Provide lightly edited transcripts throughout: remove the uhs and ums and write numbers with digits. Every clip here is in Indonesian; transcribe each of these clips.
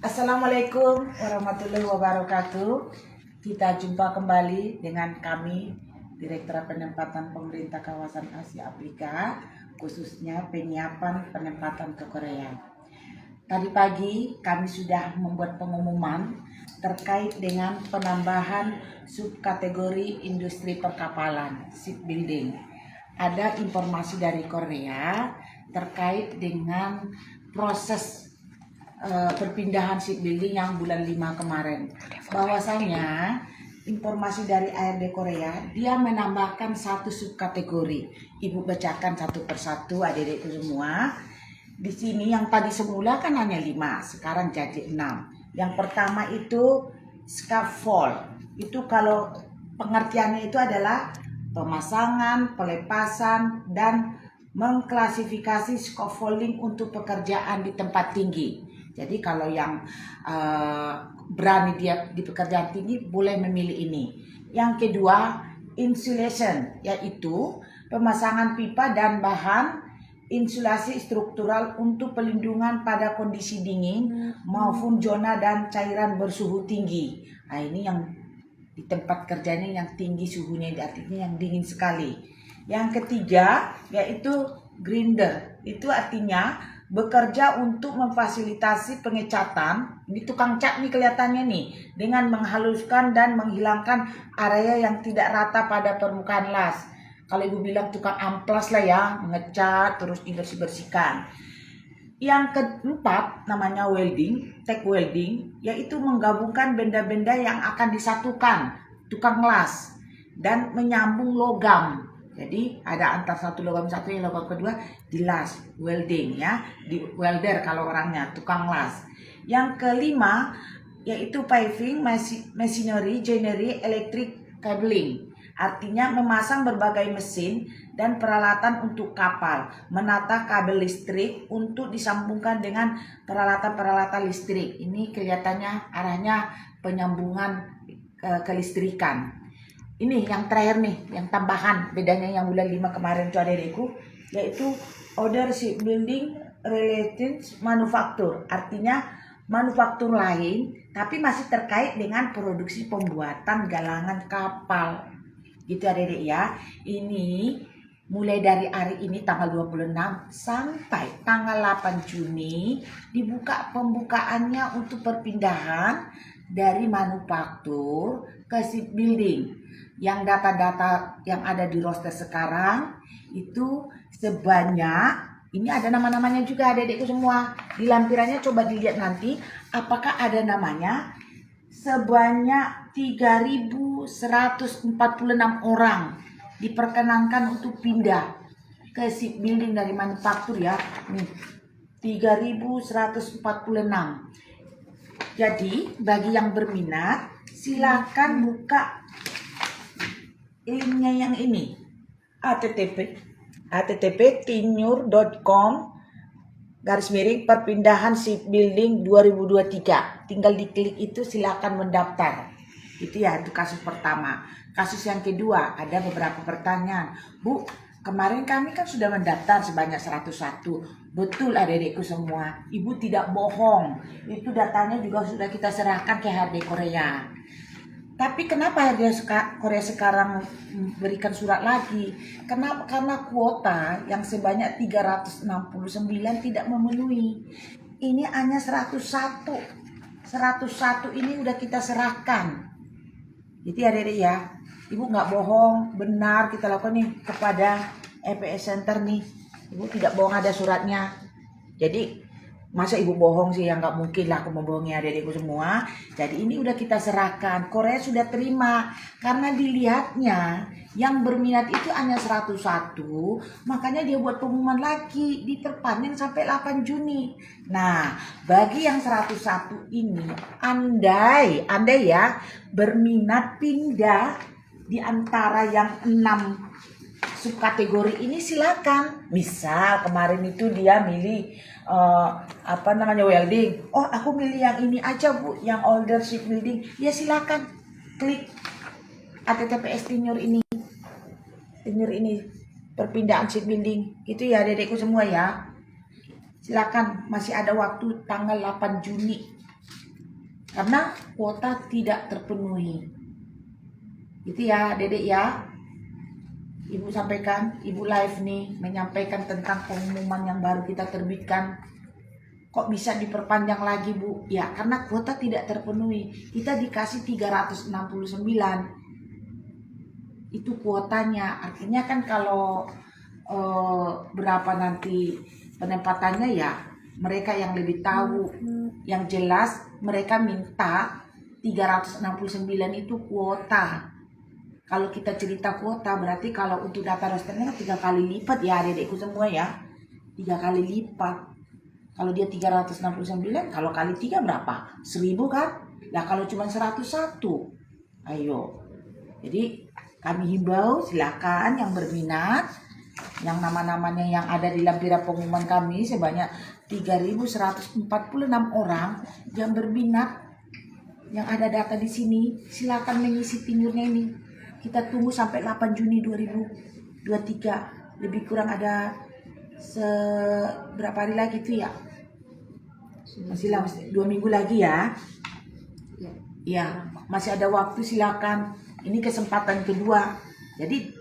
Assalamualaikum warahmatullahi wabarakatuh. Kita jumpa kembali dengan kami, Direktorat Penempatan Pemerintah Kawasan Asia Afrika, khususnya penyiapan penempatan ke Korea. Tadi pagi kami sudah membuat pengumuman terkait dengan penambahan subkategori industri perkapalan, shipbuilding. Ada informasi dari Korea terkait dengan proses perpindahan shipbuilding yang bulan 5 kemarin. Bahwasanya informasi dari ARD Korea, dia menambahkan satu subkategori. Ibu bacakan satu persatu adik-adikku semua. Di sini yang tadi semula kan hanya 5, sekarang jadi 6. Yang pertama itu scaffold. Itu kalau pengertiannya itu adalah pemasangan, pelepasan, dan mengklasifikasi scaffolding untuk pekerjaan di tempat tinggi. Jadi kalau yang berani dia di pekerjaan tinggi boleh memilih ini. Yang kedua, insulation, yaitu pemasangan pipa dan bahan insulasi struktural untuk pelindungan pada kondisi dingin maupun zona dan cairan bersuhu tinggi. Nah, ini yang di tempat kerjanya yang tinggi suhunya, artinya yang dingin sekali. Yang ketiga yaitu grinder, itu artinya bekerja untuk memfasilitasi pengecatan. Ini tukang cat nih kelihatannya nih, dengan menghaluskan dan menghilangkan area yang tidak rata pada permukaan las. Kalau ibu bilang tukang amplas lah ya, mengecat terus dibersih-bersihkan. Yang keempat namanya welding, tack welding, yaitu menggabungkan benda-benda yang akan disatukan, tukang las, dan menyambung logam. Jadi ada antar satu logam satu yang logam kedua dilas, welding ya, di welder kalau orangnya, tukang las. Yang kelima yaitu paving machinery, joinery, electric cabling. Artinya memasang berbagai mesin dan peralatan untuk kapal, menata kabel listrik untuk disambungkan dengan peralatan-peralatan listrik. Ini kelihatannya arahnya penyambungan kelistrikan. Ini yang terakhir nih, yang tambahan bedanya yang bulan 5 kemarin itu adekku, yaitu order shipbuilding related manufaktur. Artinya manufaktur lain tapi masih terkait dengan produksi pembuatan galangan kapal. Gitu adik-adik ya. Ini mulai dari hari ini tanggal 26 sampai tanggal 8 Juni dibuka pembukaannya untuk perpindahan dari manufaktur ke shipbuilding. Yang data-data yang ada di roster sekarang itu sebanyak, ini ada nama-namanya juga adik-adikku semua. Di lampirannya coba dilihat nanti apakah ada namanya. Sebanyak 3.146 orang diperkenankan untuk pindah ke shipbuilding dari manufaktur ya. Nih, 3.146. Jadi bagi yang berminat silakan buka linknya yang ini, http://tinyur.com/perpindahan shipbuilding 2023. Tinggal diklik itu, silakan mendaftar. Itu ya, itu kasus pertama. Kasus yang kedua, ada beberapa pertanyaan. Bu, kemarin kami kan sudah mendaftar sebanyak 101. Betul adik-adikku semua, ibu tidak bohong. Itu datanya juga sudah kita serahkan ke HRD Korea. Tapi kenapa HRD Korea sekarang berikan surat lagi? Kenapa? Karena kuota yang sebanyak 369 tidak memenuhi. Ini hanya 101. 101 ini udah kita serahkan. Jadi adik-adik ya, ibu nggak bohong, benar kita lakukan nih kepada EPS Center nih. Ibu tidak bohong, ada suratnya. Jadi masa ibu bohong sih, yang nggak mungkin lah aku membohongi adik-adikku semua. Jadi ini udah kita serahkan, Korea sudah terima. Karena dilihatnya yang berminat itu hanya 101, makanya dia buat pengumuman lagi, diperpanjang sampai 8 Juni. Nah, bagi yang 101 ini, andai ya berminat pindah di antara yang 6 subkategori ini, silakan. Misal kemarin itu dia milih welding. Oh, aku milih yang ini aja Bu, yang older shipbuilding. Ya silakan klik https tinyur ini perpindahan shipbuilding. Itu ya adekku semua ya. Silakan, masih ada waktu tanggal 8 Juni karena kuota tidak terpenuhi. Gitu ya Dedek ya. Ibu sampaikan, Ibu live nih menyampaikan tentang pengumuman yang baru kita terbitkan. Kok bisa diperpanjang lagi Bu? Ya karena kuota tidak terpenuhi. Kita dikasih 369. Itu kuotanya. Artinya kan kalau berapa nanti penempatannya ya mereka yang lebih tahu. Yang jelas mereka minta 369 itu kuota. Kalau kita cerita kuota berarti kalau untuk data rosternya 3 kali lipat ya adekku semua ya. 3 kali lipat. Kalau dia 369 kalau kali 3 berapa? 1000 kan? Lah kalau cuma 101. Ayo. Jadi kami himbau silakan yang berminat, yang nama-namanya yang ada di lampiran pengumuman kami sebanyak 3.146 orang yang berminat, yang ada data di sini, silakan mengisi timurnya ini. Kita tunggu sampai 8 Juni 2023. Lebih kurang ada berapa hari lagi tuh ya? Masih 2 minggu lagi ya. Ya, masih ada waktu, silakan. Ini kesempatan kedua. Jadi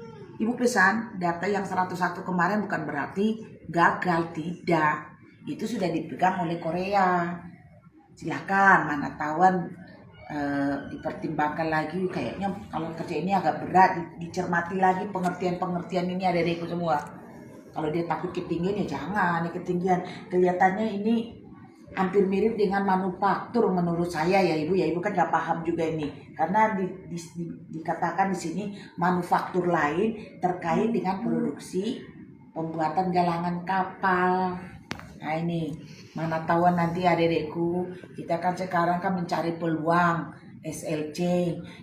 Ibu pesan data yang 101 kemarin bukan berarti gagal, tidak. Itu sudah dipegang oleh Korea. Silakan, mana tahuan dipertimbangkan lagi. Kayaknya kalau kerja ini agak berat, dicermati lagi pengertian-pengertian ini adekku semua. Kalau dia takut ketinggian ya jangan ketinggian. Kelihatannya ini hampir mirip dengan manufaktur menurut saya ya Ibu. Ya Ibu kan nggak paham juga ini. Karena dikatakan di sini manufaktur lain terkait dengan produksi pembuatan galangan kapal. Nah ini mana tahuan nanti adekku, kita kan sekarang kan mencari peluang SLC.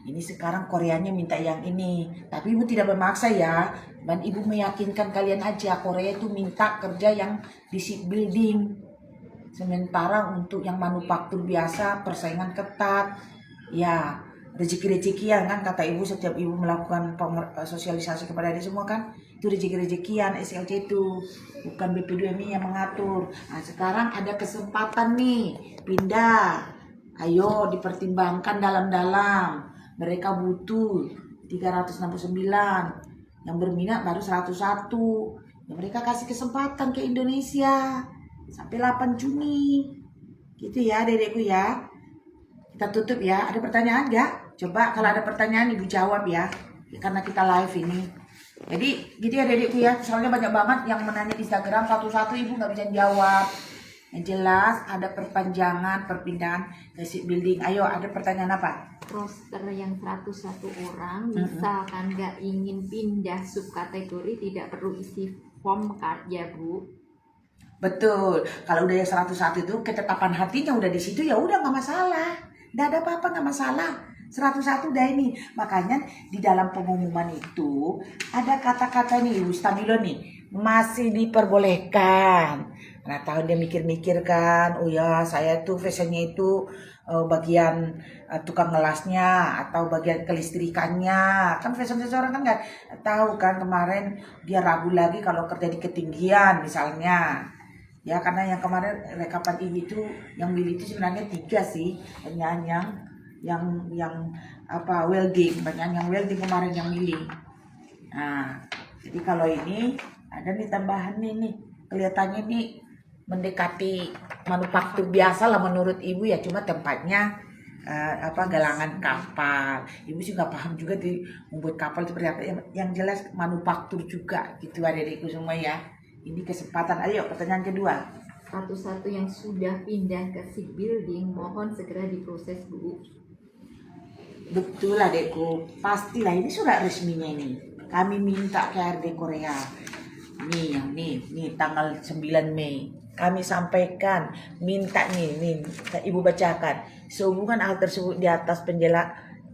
Ini sekarang Koreanya minta yang ini. Tapi Ibu tidak memaksa ya. Dan Ibu meyakinkan kalian aja Korea itu minta kerja yang di shipbuilding. Sementara untuk yang manufaktur biasa persaingan ketat. Ya rezeki-rezekian kan kata Ibu, setiap Ibu melakukan sosialisasi kepada adik semua kan itu rezeki-rezekian. SLC itu bukan BP2MI yang mengatur. Nah sekarang ada kesempatan nih pindah, ayo dipertimbangkan dalam-dalam. Mereka butuh 369, yang berminat baru 101. Ya, mereka kasih kesempatan ke Indonesia sampai 8 Juni gitu ya dedekku ya. Kita tutup ya. Ada pertanyaan nggak? Coba kalau ada pertanyaan Ibu jawab ya. Karena kita live ini. Jadi gitu ya dedekku ya. Soalnya banyak banget yang menanya di Instagram satu-satu Ibu nggak bisa jawab. Yang jelas ada perpanjangan perpindahan ke shipbuilding. Ayo ada pertanyaan apa? Roster yang 101 orang misalkan nggak ingin pindah subkategori tidak perlu isi form card ya Bu. Betul. Kalau udah yang 101 itu ketetapan hatinya udah di situ ya udah nggak masalah. Nggak ada apa-apa, nggak masalah. 101 udah ini. Makanya di dalam pengumuman itu ada kata-kata nih Ibu Stabilo nih, masih diperbolehkan. Nah tahun dia mikir-mikir kan, oh ya saya tuh fashionnya itu bagian tukang ngelasnya atau bagian kelistrikannya. Kan fashion seseorang kan nggak tahu kan, kemarin dia ragu lagi kalau kerja di ketinggian misalnya. Ya karena yang kemarin rekapan ini itu yang milih itu sebenarnya 3 sih, yang apa welding, banyak yang welding kemarin yang milih. Nah jadi kalau ini ada nih tambahan nih kelihatannya nih mendekati manufaktur biasa lah menurut Ibu ya, cuma tempatnya galangan kapal. Ibu sih nggak paham juga di membuat kapal seperti apa, yang jelas manufaktur juga gitu adekku semua ya. Ini kesempatan. Ayo pertanyaan kedua. Satu-satu yang sudah pindah ke shipbuilding mohon segera diproses Bu. Betul adekku, pastilah ini surat resminya ini. Kami minta ke HRD Korea. Nih yang nih tanggal 9 Mei. Kami sampaikan, minta nih Ibu bacakan. Sehubungan hal tersebut di atas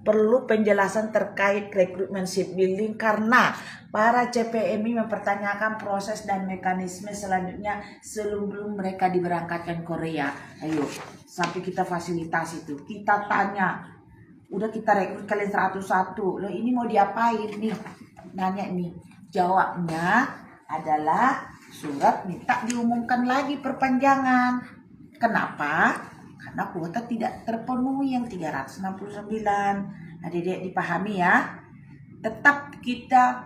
perlu penjelasan terkait rekrutmen shipbuilding karena para CPMI mempertanyakan proses dan mekanisme selanjutnya sebelum mereka diberangkatkan Korea. Ayo, sampai kita fasilitasi itu. Kita tanya, udah kita rekrut kalian 101. Loh ini mau diapain nih? Nanya nih. Jawabnya adalah surat minta diumumkan lagi perpanjangan. Kenapa? karena kuota tidak terpenuhi yang 369. Adik-adik dipahami ya. Tetap kita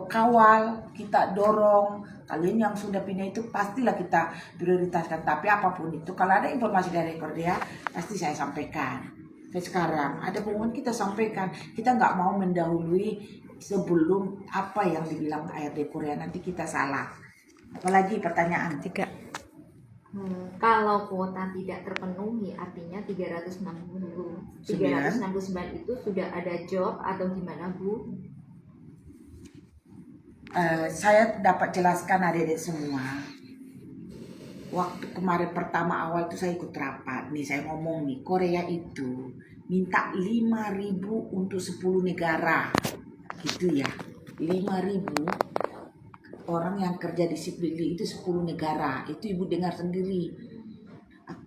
kawal, kita dorong. Kalian yang sudah pindah itu pastilah kita prioritaskan. Tapi apapun itu, kalau ada informasi dari Korea, pasti saya sampaikan. Sampai sekarang ada pengumuman kita sampaikan. Kita nggak mau mendahului sebelum apa yang dibilang ARD Korea, nanti kita salah. Apalagi pertanyaan 3. Kalau kuota tidak terpenuhi, artinya 369 itu sudah ada job atau gimana, Bu? Saya dapat jelaskan adik-adik semua. Waktu kemarin pertama awal itu saya ikut rapat. Nih saya ngomong nih, Korea itu minta 5.000 untuk 10 negara. Gitu ya. 5.000 orang yang kerja di sipil itu 10 negara. Itu Ibu dengar sendiri.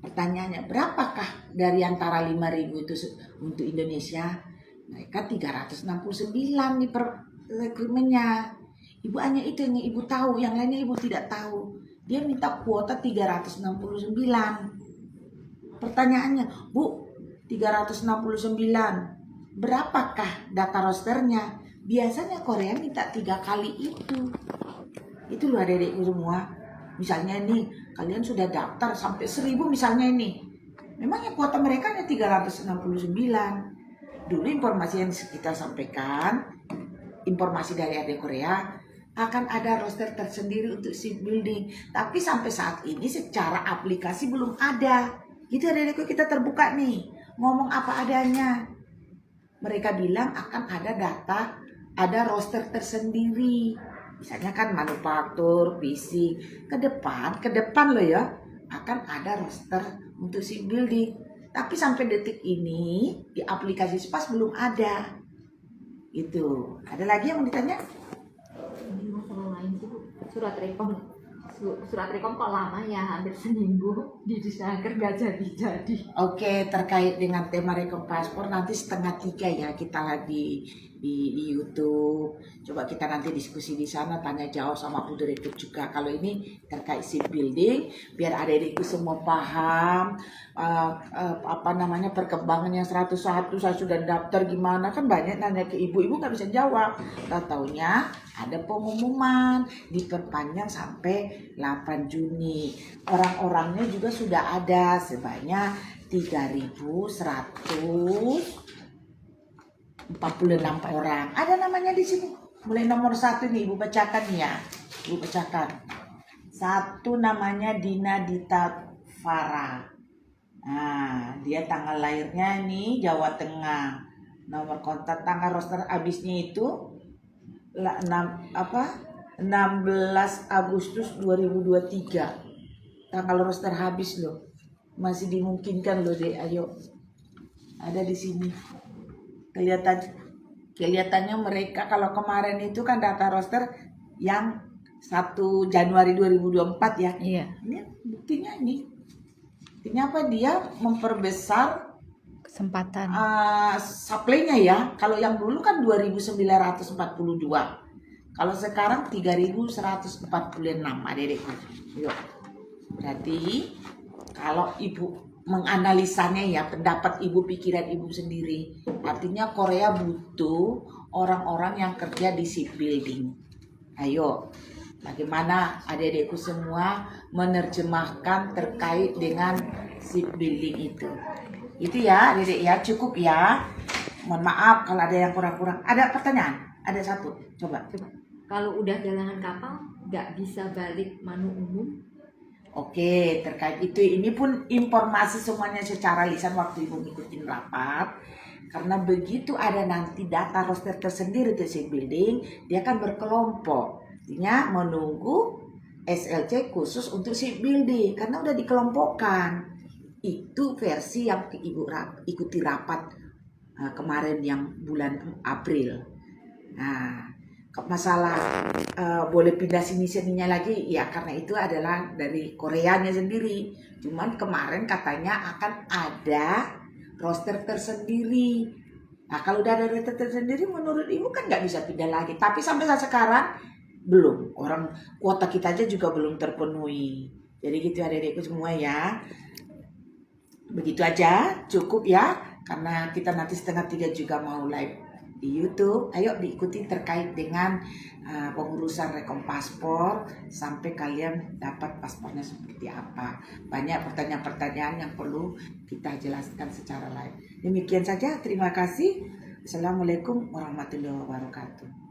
Pertanyaannya, berapakah dari antara 5.000 itu untuk Indonesia? Mereka 369 nih per rekrutmennya. Ibu hanya itu yang Ibu tahu, yang lainnya Ibu tidak tahu. Dia minta kuota 369. Pertanyaannya, Bu, 369, berapakah data rosternya? Biasanya Korea minta 3 kali itu. Itu loh adik-adikku semua. Misalnya nih, kalian sudah daftar sampai 1.000 misalnya ini. Memangnya kuota mereka hanya 369. Dulu informasi yang kita sampaikan, informasi dari ARD Korea, akan ada roster tersendiri untuk shipbuilding. Tapi sampai saat ini secara aplikasi belum ada. Gitu adik-adikku, kita terbuka nih. Ngomong apa adanya. Mereka bilang akan ada data, ada roster tersendiri. Misalnya kan manufaktur, fisik. Ke depan loh ya, akan ada roster untuk shipbuilding. Tapi sampai detik ini di aplikasi SPAS belum ada. Gitu. Ada lagi yang mau ditanya? Ini masalah lain sih, Bu. Surat rekom kok lama ya, hampir seminggu di Disnaker nggak jadi. Oke, terkait dengan tema rekom paspor nanti 2:30 ya kita lagi di YouTube. Coba kita nanti diskusi di sana, tanya jawab sama Bu Direktur juga. Kalau ini terkait shipbuilding, biar adik-adikku semua paham perkembangan yang 101 saya sudah daftar gimana, kan banyak nanya ke ibu nggak bisa jawab. Nggak taunya ada pengumuman diperpanjang sampai 8 Juni. Orang-orangnya juga sudah ada sebanyak 3.146 orang. Ada namanya di sini. Mulai nomor 1 nih, Ibu bacakan ya. Ibu bacakan. 1 namanya Dina Dita Farah. Nah, dia tanggal lahirnya nih Jawa Tengah. Nomor kontak, tanggal roster habisnya itu 16 Agustus 2023. Tanggal roster habis loh. Masih dimungkinkan loh deh, ayo. Ada di sini. Kelihatannya mereka kalau kemarin itu kan data roster yang 1 Januari 2024 ya. Iya. Ini buktinya ini. Buktinya apa? Dia memperbesar Kesempatan. supply-nya ya. Kalau yang dulu kan 2.942. Kalau sekarang 3.146 adik-adikku. Yuk. Berarti kalau Ibu menganalisanya ya, pendapat Ibu, pikiran Ibu sendiri. Artinya Korea butuh orang-orang yang kerja di shipbuilding. Ayo, bagaimana adik-adikku semua menerjemahkan terkait dengan shipbuilding itu. Itu ya adik-adik ya, cukup ya. Mohon maaf kalau ada yang kurang-kurang. Ada pertanyaan? Ada satu, coba. Kalau udah jalangan kapal, nggak bisa balik manu umum? Oke, terkait itu ini pun informasi semuanya secara lisan waktu Ibu ngikutin rapat. Karena begitu ada nanti data roster tersendiri di shipbuilding, dia akan berkelompok. Artinya menunggu SLC khusus untuk shipbuilding karena udah dikelompokkan. Itu versi yang Ibu ikuti rapat kemarin yang bulan April. Nah, masalah boleh pindah sininya lagi ya, karena itu adalah dari Koreanya sendiri. Cuman kemarin katanya akan ada roster tersendiri. Nah, kalau udah ada roster tersendiri menurut Ibu kan nggak bisa pindah lagi. Tapi sampai saat sekarang belum. Orang kuota kita aja juga belum terpenuhi. Jadi gitu adik-adikku semua ya. begitu aja, cukup ya, karena kita nanti 2:30 juga mau live di YouTube. Ayo diikuti terkait dengan pengurusan rekom paspor sampai kalian dapat paspornya seperti apa. Banyak pertanyaan-pertanyaan yang perlu kita jelaskan secara live. Demikian saja, terima kasih. Assalamualaikum warahmatullahi wabarakatuh.